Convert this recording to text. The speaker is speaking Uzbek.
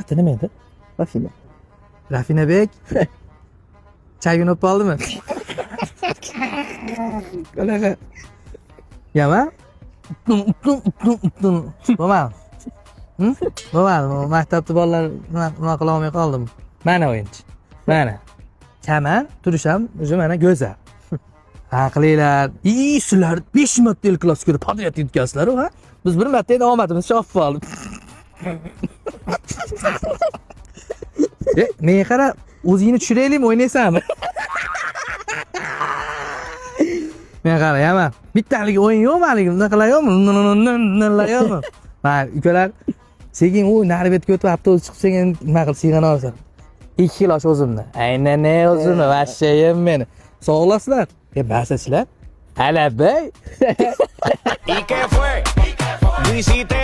ati nima edi? Rafina. Rafinabek. Chaygini o'pib oldimi? Qanaqa? Yama? Bo'lmadi. Bo'lmadi. Maktabda bolalar nima qila olmay qoldim. Mana o'yinchi. Mana. Kaman, turisham, o'zi mana go'zal. Ha qilinglar. Sizlar 5 marta el klassikoda podyat yutgansizlar, ha? Biz bir marta endi omadimiz chopib qoldi. Menga qara, o'zingni tushiraylikmi, o'ynaysanmi? Men qarayman. Bittalik o'yin yo'qmi haligi? Bunaqalar yo'qmi? Bunaqalar yo'qmi? Mana ukalar sekin u nari betga o'tib avtobus chiqsang nima qilib siyg'ana olasan. 2 yil yosh o'zimni. Aynan ne o'zimni, vashshayim meni. Sog'lasizlar. Basachilar. Alabay. ¿Y qué fue? Lo hiciste